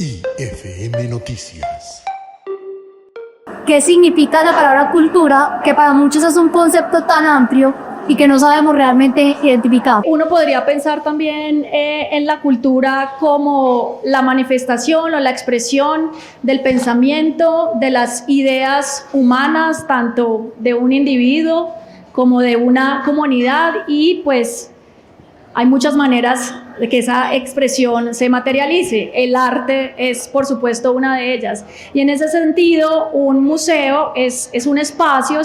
IFM Noticias. ¿Qué significa la palabra cultura? Que para muchos es un concepto tan amplio y que no sabemos realmente identificar. Uno podría pensar también en la cultura como la manifestación o la expresión del pensamiento, de las ideas humanas, tanto de un individuo como de una comunidad, y pues hay muchas maneras de que esa expresión se materialice. El arte es, por supuesto, una de ellas. Y en ese sentido, un museo es un espacio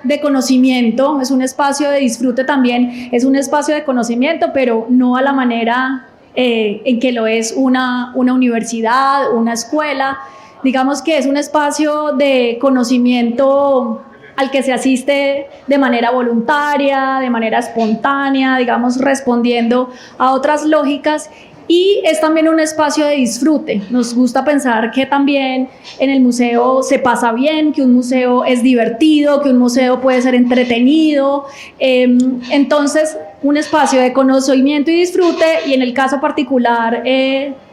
de conocimiento, es un espacio de disfrute también, es un espacio de conocimiento, pero no a la manera en que lo es una universidad, una escuela. Digamos que es un espacio de conocimiento al que se asiste de manera voluntaria, de manera espontánea, digamos, respondiendo a otras lógicas, y es también un espacio de disfrute. Nos gusta pensar que también en el museo se pasa bien, que un museo es divertido, que un museo puede ser entretenido, entonces un espacio de conocimiento y disfrute, y en el caso particular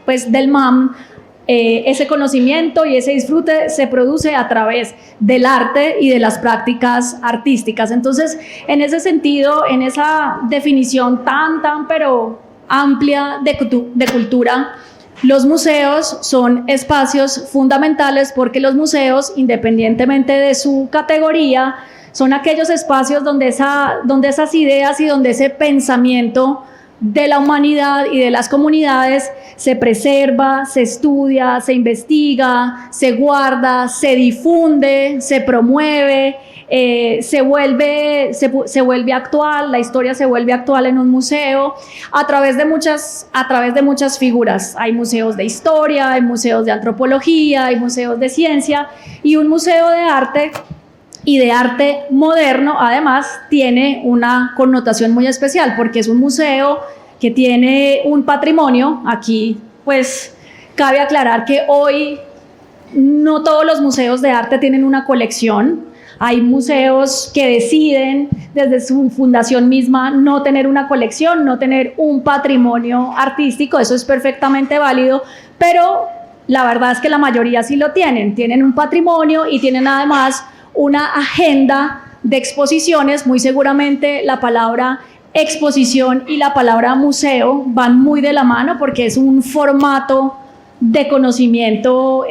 pues del MAM, ese conocimiento y ese disfrute se produce a través del arte y de las prácticas artísticas. Entonces, en ese sentido, en esa definición pero amplia de cultura, los museos son espacios fundamentales, porque los museos, independientemente de su categoría, son aquellos espacios donde esas ideas y donde ese pensamiento de la humanidad y de las comunidades se preserva, se estudia, se investiga, se guarda, se difunde, se promueve, se vuelve actual. La historia se vuelve actual en un museo a través de muchas figuras. Hay museos de historia, hay museos de antropología, hay museos de ciencia, y un museo de arte y de arte moderno además tiene una connotación muy especial, porque es un museo que tiene un patrimonio. Aquí pues cabe aclarar que hoy no todos los museos de arte tienen una colección. Hay museos que deciden desde su fundación misma no tener una colección, no tener un patrimonio artístico. Eso es perfectamente válido, pero la verdad es que la mayoría sí lo tienen un patrimonio y tienen además una agenda de exposiciones. Muy seguramente la palabra exposición y la palabra museo van muy de la mano, porque es un formato de conocimiento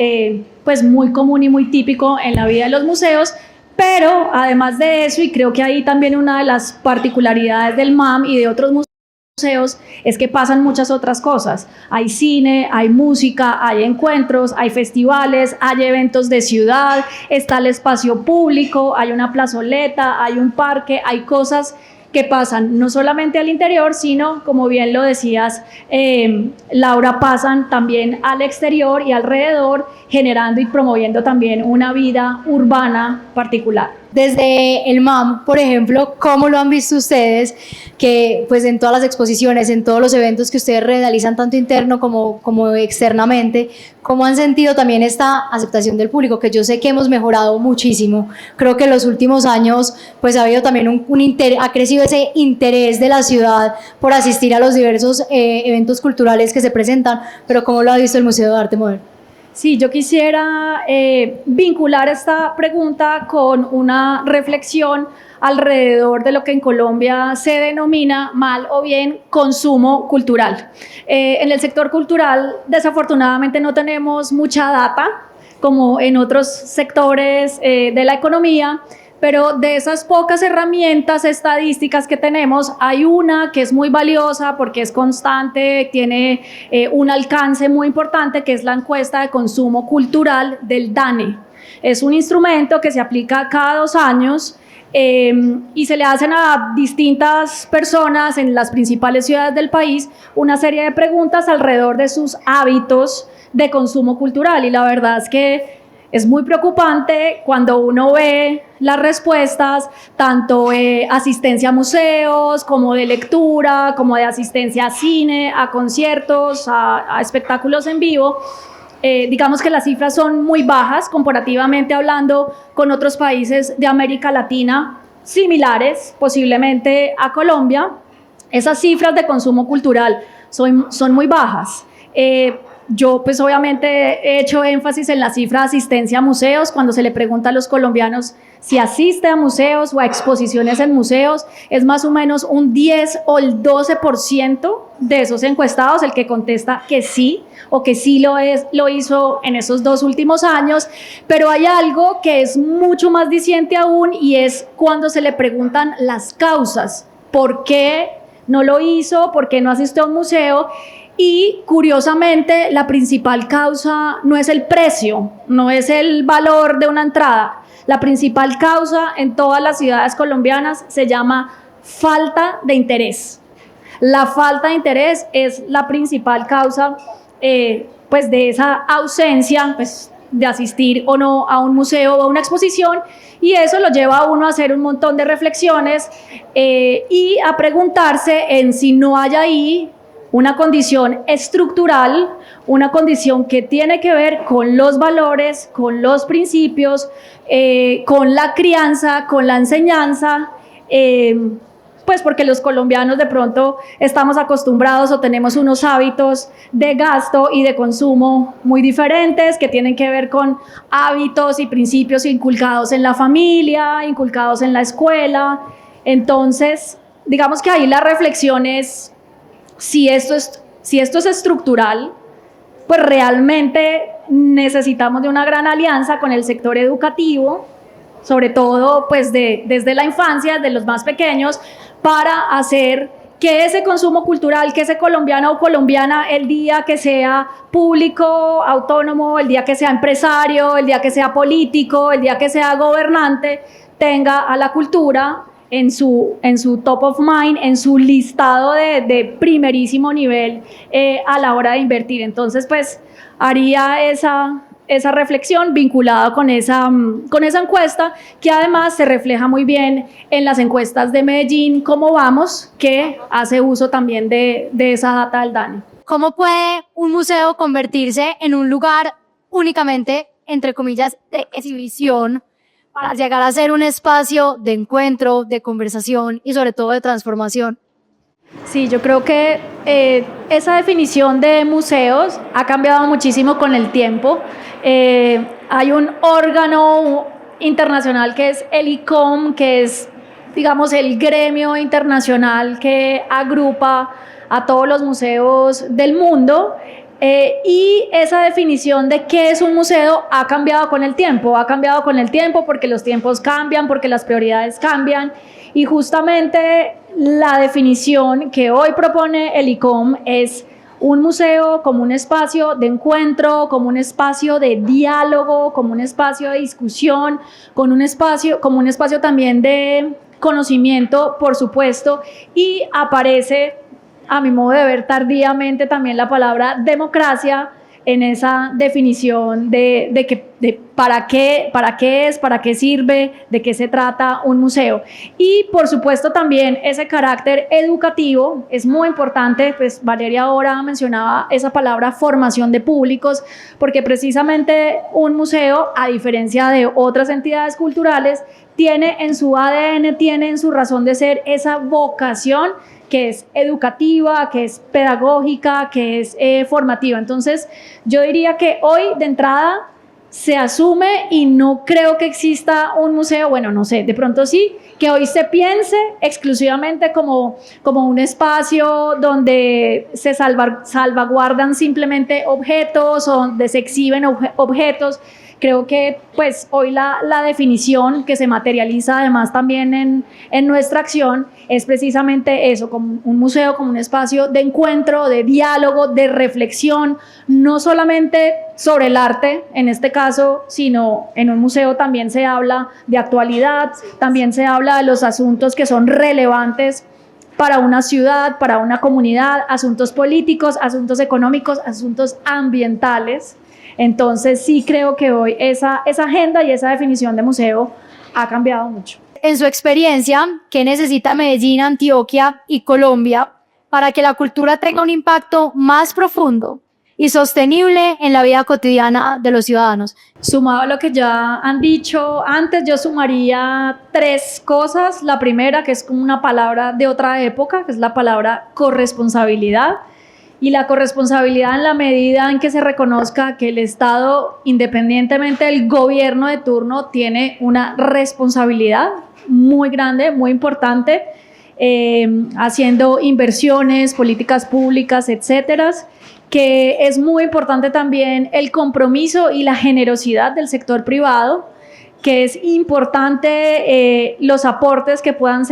pues muy común y muy típico en la vida de los museos. Pero además de eso, y creo que ahí también una de las particularidades del MAM y de otros museos, es que pasan muchas otras cosas. Hay cine, hay música, hay encuentros, hay festivales, hay eventos de ciudad, está el espacio público, hay una plazoleta, hay un parque, hay cosas que pasan no solamente al interior, sino, como bien lo decías, Laura, pasan también al exterior y alrededor, generando y promoviendo también una vida urbana particular. Desde el MAM, por ejemplo, ¿cómo lo han visto ustedes? Que pues en todas las exposiciones, en todos los eventos que ustedes realizan, tanto interno como externamente, ¿cómo han sentido también esta aceptación del público? Que yo sé que hemos mejorado muchísimo. Creo que en los últimos años pues ha habido también ha crecido ese interés de la ciudad por asistir a los diversos eventos culturales que se presentan, pero ¿cómo lo ha visto el Museo de Arte Moderno? Sí, yo quisiera vincular esta pregunta con una reflexión alrededor de lo que en Colombia se denomina, mal o bien, consumo cultural. En el sector cultural, desafortunadamente, no tenemos mucha data, como en otros sectores de la economía, pero de esas pocas herramientas estadísticas que tenemos, hay una que es muy valiosa porque es constante, tiene un alcance muy importante, que es la encuesta de consumo cultural del DANE. Es un instrumento que se aplica cada 2 años y se le hacen a distintas personas en las principales ciudades del país una serie de preguntas alrededor de sus hábitos de consumo cultural, y la verdad es que es muy preocupante cuando uno ve las respuestas, tanto asistencia a museos, como de lectura, como de asistencia a cine, a conciertos, a espectáculos en vivo. Digamos que las cifras son muy bajas comparativamente hablando con otros países de América Latina similares, posiblemente a Colombia. Esas cifras de consumo cultural son muy bajas. Yo pues obviamente he hecho énfasis en la cifra de asistencia a museos. Cuando se le pregunta a los colombianos si asiste a museos o a exposiciones en museos, es más o menos un 10 o el 12% de esos encuestados el que contesta que sí o que sí lo hizo en esos 2 últimos años. Pero hay algo que es mucho más diciente aún, y es cuando se le preguntan las causas. ¿Por qué no lo hizo? ¿Por qué no asistió a un museo? Y curiosamente, la principal causa no es el precio, no es el valor de una entrada. La principal causa en todas las ciudades colombianas se llama falta de interés. La falta de interés es la principal causa pues de esa ausencia, pues, de asistir o no a un museo o a una exposición, y eso lo lleva a uno a hacer un montón de reflexiones y a preguntarse en si no hay ahí una condición estructural, una condición que tiene que ver con los valores, con los principios, con la crianza, con la enseñanza, pues porque los colombianos de pronto estamos acostumbrados o tenemos unos hábitos de gasto y de consumo muy diferentes, que tienen que ver con hábitos y principios inculcados en la familia, inculcados en la escuela. Entonces, digamos que ahí la reflexión es: si esto es estructural, pues realmente necesitamos de una gran alianza con el sector educativo, sobre todo pues desde la infancia, desde los más pequeños, para hacer que ese consumo cultural, que ese colombiano o colombiana, el día que sea público, autónomo, el día que sea empresario, el día que sea político, el día que sea gobernante, tenga a la cultura en su top of mind, en su listado de primerísimo nivel a la hora de invertir. Entonces, pues, haría esa reflexión vinculada con esa encuesta, que además se refleja muy bien en las encuestas de Medellín, Cómo Vamos, que hace uso también de esa data del DANE. ¿Cómo puede un museo convertirse en un lugar únicamente, entre comillas, de exhibición, para llegar a ser un espacio de encuentro, de conversación y sobre todo de transformación? Sí, yo creo que esa definición de museos ha cambiado muchísimo con el tiempo. Hay un órgano internacional que es el ICOM, que es, digamos, el gremio internacional que agrupa a todos los museos del mundo. Y esa definición de qué es un museo ha cambiado con el tiempo porque los tiempos cambian, porque las prioridades cambian, y justamente la definición que hoy propone el ICOM es un museo como un espacio de encuentro, como un espacio de diálogo, como un espacio de discusión, como un espacio también de conocimiento, por supuesto, y aparece, a mi modo de ver, tardíamente también la palabra democracia en esa definición de para qué es, para qué sirve, de qué se trata un museo. Y por supuesto también ese carácter educativo es muy importante. Pues Valeria ahora mencionaba esa palabra formación de públicos, porque precisamente un museo, a diferencia de otras entidades culturales, tiene en su ADN, tiene en su razón de ser esa vocación que es educativa, que es pedagógica, que es formativa. Entonces, yo diría que hoy, de entrada, se asume, y no creo que exista un museo, bueno, no sé, de pronto sí, que hoy se piense exclusivamente como un espacio donde se salvaguardan simplemente objetos o donde se exhiben objetos. Creo que pues hoy la definición que se materializa además también en nuestra acción es precisamente eso, como un museo, como un espacio de encuentro, de diálogo, de reflexión, no solamente sobre el arte en este caso, sino en un museo también se habla de actualidad, también se habla de los asuntos que son relevantes para una ciudad, para una comunidad, asuntos políticos, asuntos económicos, asuntos ambientales. Entonces sí creo que hoy esa agenda y esa definición de museo ha cambiado mucho. En su experiencia, ¿qué necesita Medellín, Antioquia y Colombia para que la cultura tenga un impacto más profundo y sostenible en la vida cotidiana de los ciudadanos? Sumado a lo que ya han dicho antes, yo sumaría 3 cosas. La primera, que es como una palabra de otra época, que es la palabra corresponsabilidad. y la corresponsabilidad en la medida en que se reconozca que el Estado, independientemente del gobierno de turno, tiene una responsabilidad muy grande, muy importante, haciendo inversiones, políticas públicas, etcétera, que es muy importante también el compromiso y la generosidad del sector privado, que es importante los aportes que puedan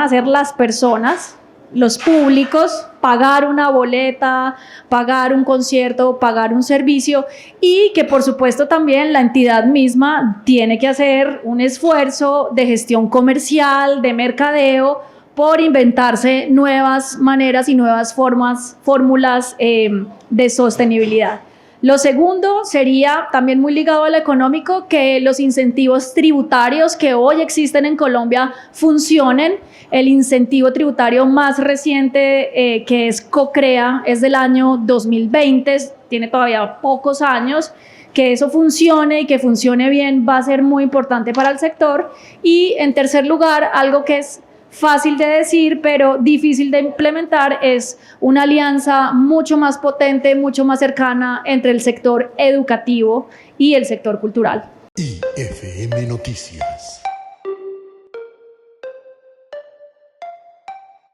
hacer las personas, los públicos, pagar una boleta, pagar un concierto, pagar un servicio, y que por supuesto también la entidad misma tiene que hacer un esfuerzo de gestión comercial, de mercadeo, por inventarse nuevas maneras y nuevas fórmulas de sostenibilidad. Lo segundo sería también muy ligado a lo económico, que los incentivos tributarios que hoy existen en Colombia funcionen. El incentivo tributario más reciente, que es COCREA, es del año 2020, tiene todavía pocos años. Que eso funcione y que funcione bien va a ser muy importante para el sector. Y en tercer lugar, algo que es fácil de decir, pero difícil de implementar, es una alianza mucho más potente, mucho más cercana entre el sector educativo y el sector cultural. IFM Noticias.